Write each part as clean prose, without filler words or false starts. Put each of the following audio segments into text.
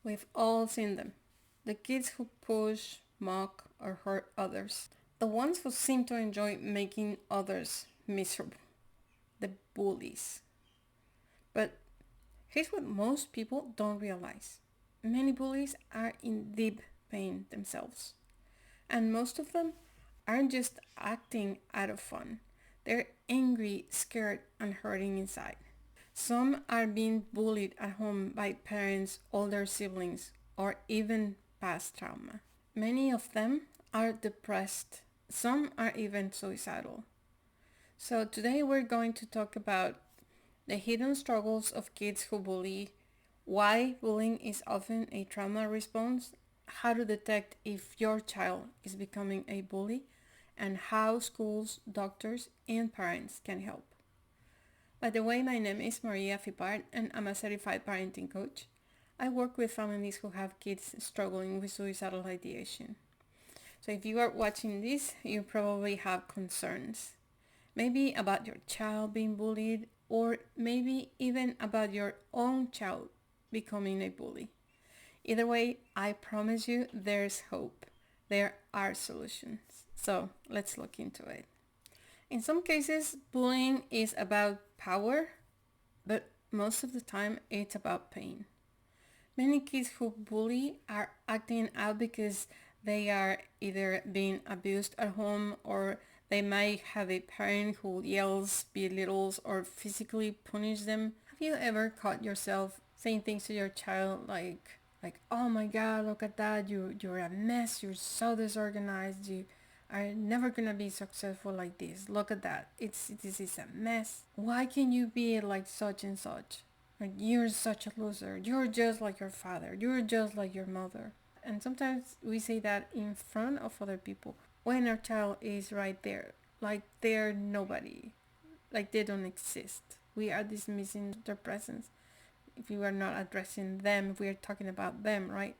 We've all seen them. The kids who push, mock, or hurt others. The ones who seem to enjoy making others miserable. The bullies. But here's what most people don't realize. Many bullies are in deep pain themselves. And most of them aren't just acting out of fun. They're angry, scared, and hurting inside. Some are being bullied at home by parents, older siblings, or even past trauma. Many of them are depressed. Some are even suicidal. So today we're going to talk about the hidden struggles of kids who bully, why bullying is often a trauma response, how to detect if your child is becoming a bully, and how schools, doctors, and parents can help. By the way, my name is Maria Fipart and I'm a certified parenting coach. I work with families who have kids struggling with suicidal ideation. So if you are watching this, you probably have concerns. Maybe about your child being bullied, or maybe even about your own child becoming a bully. Either way, I promise you there's hope. There are solutions. So let's look into it. In some cases, bullying is about power, but most of the time it's about pain. Many kids who bully are acting out because they are either being abused at home, or they might have a parent who yells, belittles, or physically punish them. Have you ever caught yourself saying things to your child like, oh my god, look at that, you're a mess, you're so disorganized, you are never gonna be successful like this. Look at that. This is a mess. Why can you be like such and such? Like, you're such a loser. You're just like your father. You're just like your mother. And sometimes we say that in front of other people when our child is right there, like they're nobody, like they don't exist. We are dismissing their presence if we are not addressing them, if we are talking about them, right?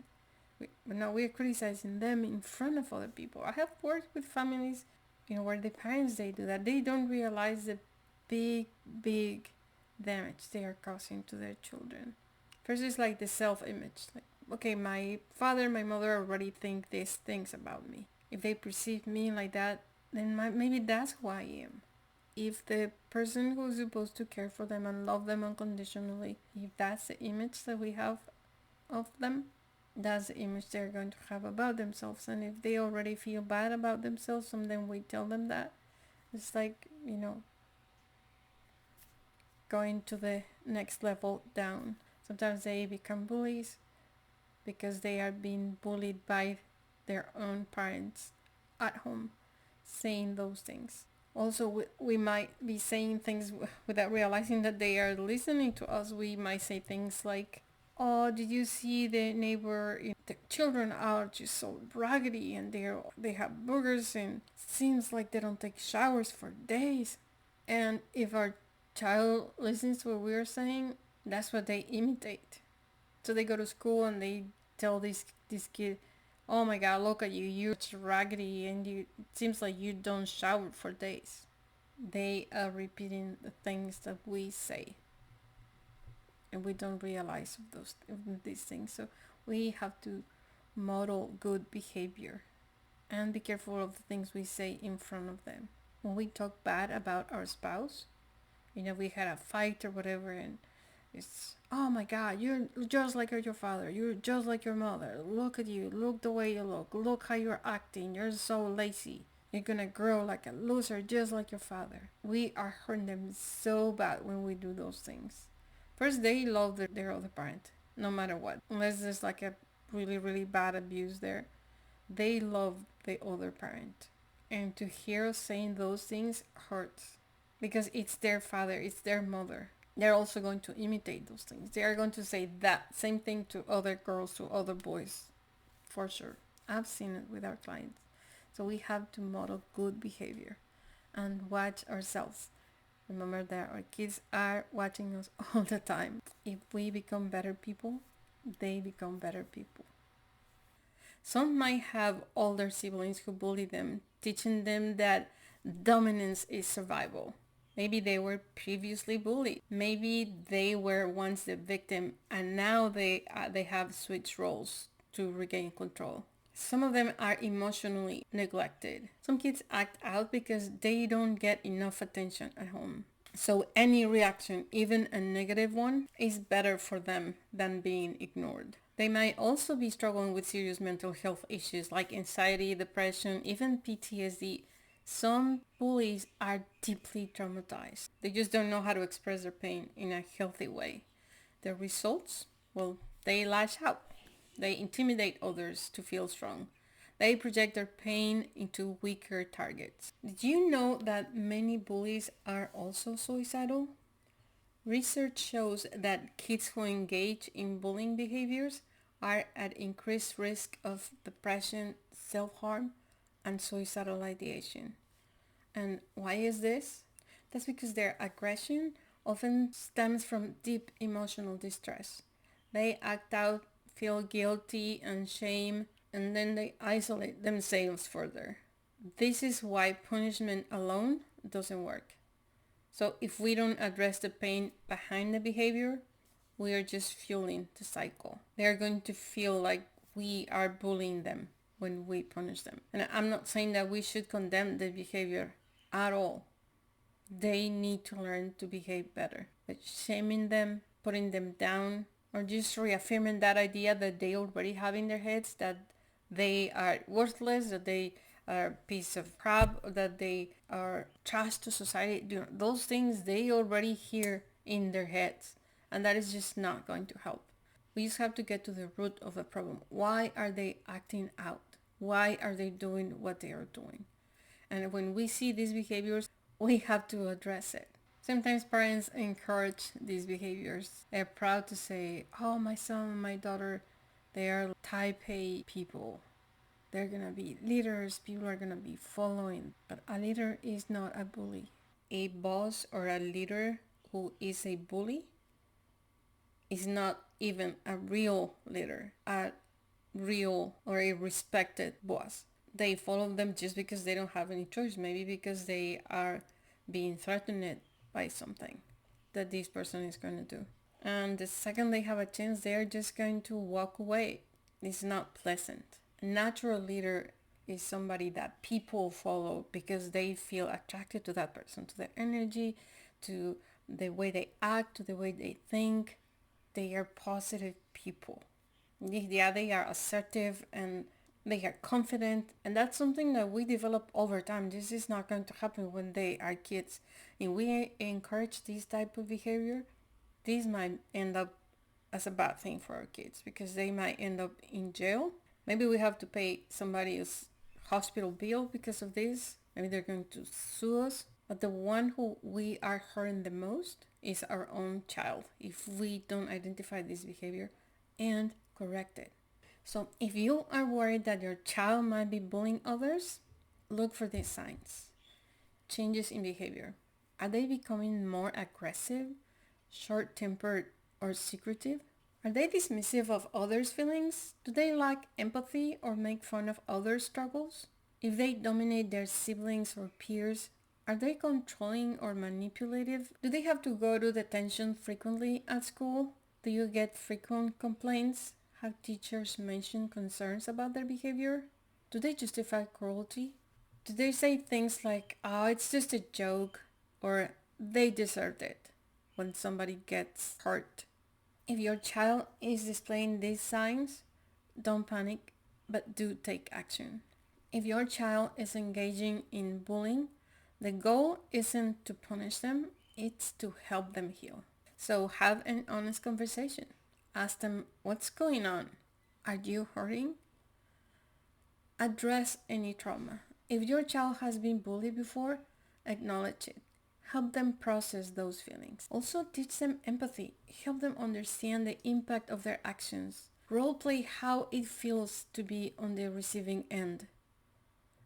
But now we're criticizing them in front of other people. I have worked with families, where the parents, they do that. They don't realize the big damage they are causing to their children. First is like the self-image. Like, okay, my father, my mother already think these things about me. If they perceive me like that, then maybe that's who I am. If the person who's supposed to care for them and love them unconditionally, if that's the image that we have of them, that's the image they're going to have about themselves. And if they already feel bad about themselves and then we tell them that, it's like, going to the next level down. Sometimes they become bullies because they are being bullied by their own parents at home, saying those things. Also, we might be saying things without realizing that they are listening to us. We might say things like, oh, did you see the neighbor? The children are just so raggedy, and they have boogers, and seems like they don't take showers for days. And if our child listens to what we're saying, that's what they imitate. So they go to school and they tell this kid, oh my god, look at you, you're raggedy, and it seems like you don't shower for days. They are repeating the things that we say, and we don't realize of these things. So we have to model good behavior and be careful of the things we say in front of them. When we talk bad about our spouse, we had a fight or whatever, and it's, oh my god, you're just like your father, you're just like your mother, look at you, look the way you look how you're acting, you're so lazy, you're gonna grow like a loser just like your father. We are hurting them so bad when we do those things. First, they love their other parent, no matter what, unless there's like a really really bad abuse there. They love the other parent, and to hear us saying those things hurts, because it's their father, it's their mother. They're also going to imitate those things. They are going to say that same thing to other girls, to other boys, for sure. I've seen it with our clients. So we have to model good behavior and watch ourselves. Remember that our kids are watching us all the time. If we become better people, they become better people. Some might have older siblings who bully them, teaching them that dominance is survival. Maybe they were previously bullied. Maybe they were once the victim and now they have switched roles to regain control. Some of them are emotionally neglected. Some kids act out because they don't get enough attention at home. So any reaction, even a negative one, is better for them than being ignored. They might also be struggling with serious mental health issues like anxiety, depression, even PTSD. Some bullies are deeply traumatized. They just don't know how to express their pain in a healthy way. The results? Well, they lash out. They intimidate others to feel strong. They project their pain into weaker targets. Did you know that many bullies are also suicidal? Research shows that kids who engage in bullying behaviors are at increased risk of depression, self-harm, and suicidal ideation. And why is this? That's because their aggression often stems from deep emotional distress. They act out, feel guilty and shame, and then they isolate themselves further. This is why punishment alone doesn't work. So if we don't address the pain behind the behavior, we are just fueling the cycle. They're going to feel like we are bullying them when we punish them. And I'm not saying that we should condemn the behavior at all. They need to learn to behave better. But shaming them, putting them down, or just reaffirming that idea that they already have in their heads that they are worthless, that they are a piece of crap, that they are trash to society. Those things they already hear in their heads, and that is just not going to help. We just have to get to the root of the problem. Why are they acting out? Why are they doing what they are doing? And when we see these behaviors, we have to address it. Sometimes parents encourage these behaviors. They're proud to say, oh, my son and my daughter, they are type A people. They're gonna be leaders, people are gonna be following. But a leader is not a bully. A boss or a leader who is a bully is not even a real leader, a real or a respected boss. They follow them just because they don't have any choice, maybe because they are being threatened by something that this person is going to do. And the second they have a chance, they're just going to walk away. It's not pleasant. A natural leader is somebody that people follow because they feel attracted to that person, to their energy, to the way they act, to the way they think. They are positive people. Yeah, they are assertive and they are confident, and that's something that we develop over time. This is not going to happen when they are kids. If we encourage this type of behavior, this might end up as a bad thing for our kids because they might end up in jail. Maybe we have to pay somebody's hospital bill because of this. Maybe they're going to sue us. But the one who we are hurting the most is our own child if we don't identify this behavior and correct it. So if you are worried that your child might be bullying others, look for these signs. Changes in behavior. Are they becoming more aggressive, short-tempered, or secretive? Are they dismissive of others' feelings? Do they lack empathy or make fun of others' struggles? If they dominate their siblings or peers, are they controlling or manipulative? Do they have to go to detention frequently at school? Do you get frequent complaints? Have teachers mention concerns about their behavior? Do they justify cruelty? Do they say things like, oh, it's just a joke, or they deserved it when somebody gets hurt? If your child is displaying these signs, don't panic, but do take action. If your child is engaging in bullying, the goal isn't to punish them, it's to help them heal. So have an honest conversation. Ask them, what's going on? Are you hurting? Address any trauma. If your child has been bullied before, acknowledge it. Help them process those feelings. Also teach them empathy. Help them understand the impact of their actions. Roleplay how it feels to be on the receiving end.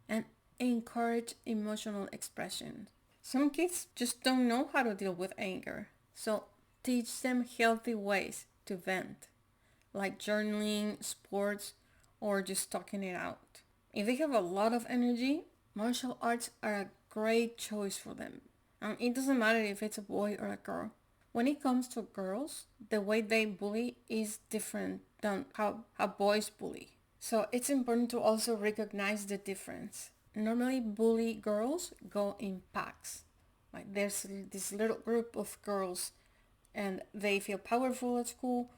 And encourage emotional expression. Some kids just don't know how to deal with anger. So teach them healthy ways to vent, like journaling, sports, or just talking it out. If they have a lot of energy, martial arts are a great choice for them. And it doesn't matter if it's a boy or a girl. When it comes to girls, the way they bully is different than how boys bully. So it's important to also recognize the difference. Normally, bully girls go in packs. Like there's this little group of girls and they feel powerful at school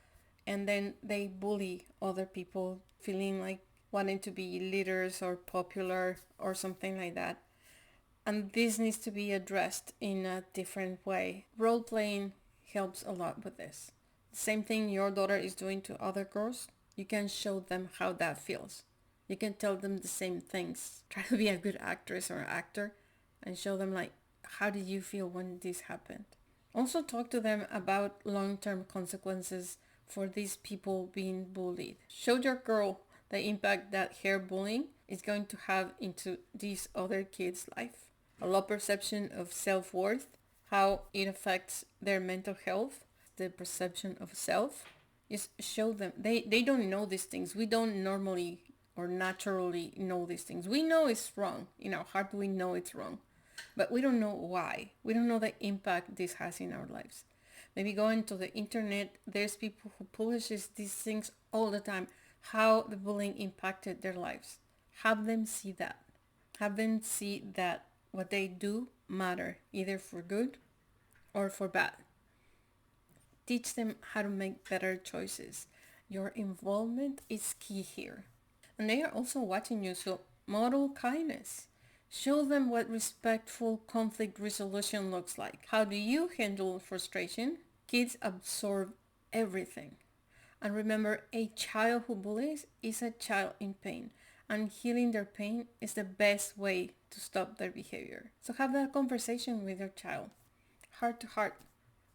and then they bully other people feeling like wanting to be leaders or popular or something like that. And this needs to be addressed in a different way. Role playing helps a lot with this. The same thing your daughter is doing to other girls, you can show them how that feels. You can tell them the same things. Try to be a good actress or actor and show them like, how did you feel when this happened? Also talk to them about long-term consequences for these people being bullied. Show your girl the impact that her bullying is going to have into these other kids' life. A low perception of self-worth, how it affects their mental health, the perception of self. Just show them. They don't know these things. We don't normally or naturally know these things. We know it's wrong. In our heart, we know it's wrong. But we don't know why. We don't know the impact this has in our lives. Maybe going to the internet, there's people who publishes these things all the time, how the bullying impacted their lives. Have them see that. Have them see that what they do matter, either for good or for bad. Teach them how to make better choices. Your involvement is key here. And they are also watching you, so model kindness. Show them what respectful conflict resolution looks like. How do you handle frustration? Kids absorb everything. And remember, a child who bullies is a child in pain. And healing their pain is the best way to stop their behavior. So have that conversation with your child. Heart to heart.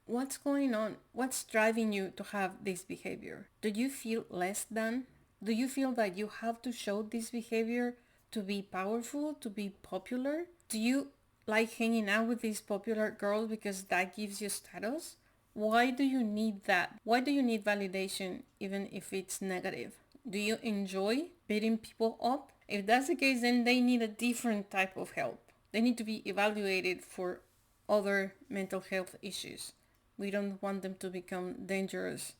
What's going on? What's driving you to have this behavior? Do you feel less than? Do you feel that you have to show this behavior to be powerful, to be popular? Do you like hanging out with these popular girls because that gives you status? Why do you need that? Why do you need validation even if it's negative? Do you enjoy beating people up? If that's the case, then they need a different type of help. They need to be evaluated for other mental health issues. We don't want them to become dangerous.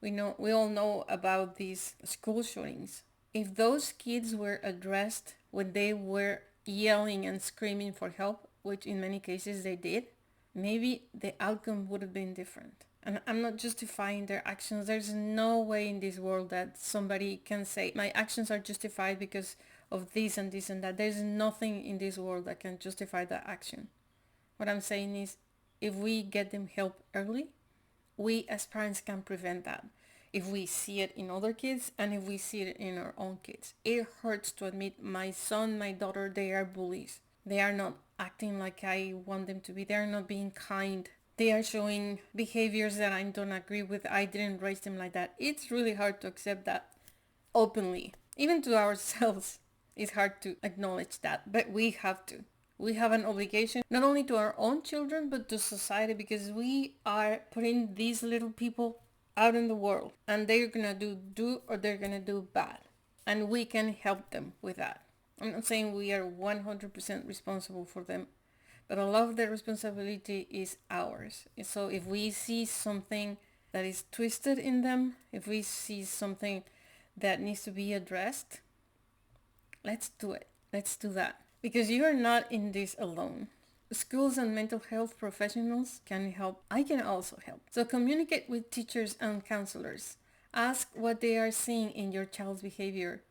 We all know about these school shootings. If those kids were addressed when they were yelling and screaming for help, which in many cases they did, maybe the outcome would have been different. And I'm not justifying their actions. There's no way in this world that somebody can say my actions are justified because of this and this and that. There's nothing in this world that can justify that action. What I'm saying is, if we get them help early, we as parents can prevent that. If we see it in other kids and if we see it in our own kids. It hurts to admit my son, my daughter, they are bullies. They are not acting like I want them to be. They are not being kind. They are showing behaviors that I don't agree with. I didn't raise them like that. It's really hard to accept that openly. Even to ourselves, it's hard to acknowledge that, but we have to. We have an obligation not only to our own children but to society, because we are putting these little people out in the world and they're gonna do or they're gonna do bad, and we can help them with that. I'm not saying we are 100% responsible for them, but a lot of the responsibility is ours. So if we see something that is twisted in them, if we see something that needs to be addressed, let's do it. Let's do that. Because you are not in this alone. Schools and mental health professionals can help. I can also help. So communicate with teachers and counselors. Ask what they are seeing in your child's behavior.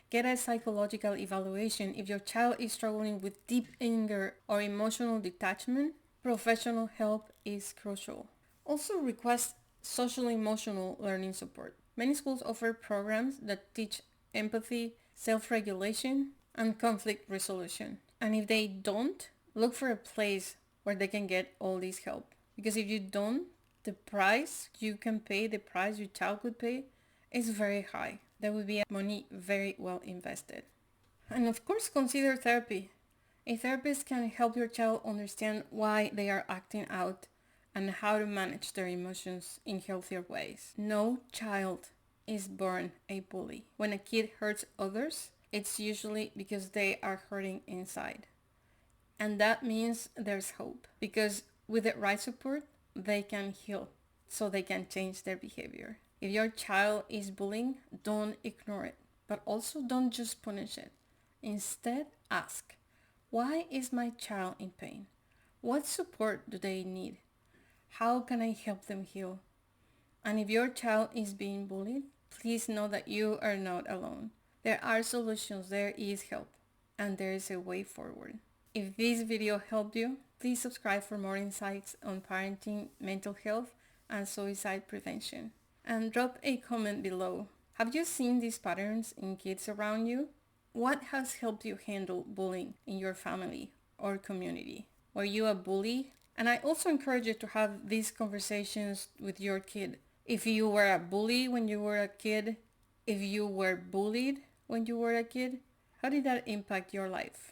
Get a psychological evaluation. If your child is struggling with deep anger or emotional detachment, professional help is crucial. Also request social emotional learning support. Many schools offer programs that teach empathy, self-regulation, and conflict resolution. And if they don't, look for a place where they can get all this help. Because if you don't, the price you can pay, the price your child could pay, is very high. That would be money very well invested. And of course, consider therapy. A therapist can help your child understand why they are acting out and how to manage their emotions in healthier ways. No child is born a bully. When a kid hurts others, it's usually because they are hurting inside. And that means there's hope, because with the right support, they can heal, so they can change their behavior. If your child is bullying, don't ignore it, but also don't just punish it. Instead, ask, why is my child in pain? What support do they need? How can I help them heal? And if your child is being bullied, please know that you are not alone. There are solutions, there is help, and there is a way forward. If this video helped you, please subscribe for more insights on parenting, mental health, and suicide prevention. And drop a comment below. Have you seen these patterns in kids around you? What has helped you handle bullying in your family or community? Were you a bully? And I also encourage you to have these conversations with your kid. If you were a bully when you were a kid, if you were bullied when you were a kid, how did that impact your life?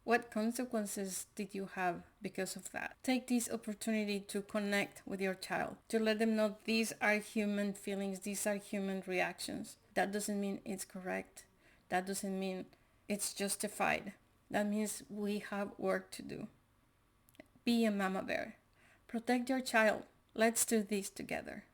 What consequences did you have because of that? Take this opportunity to connect with your child, to let them know these are human feelings, these are human reactions. That doesn't mean it's correct. That doesn't mean it's justified. That means we have work to do. Be a mama bear. Protect your child. Let's do this together.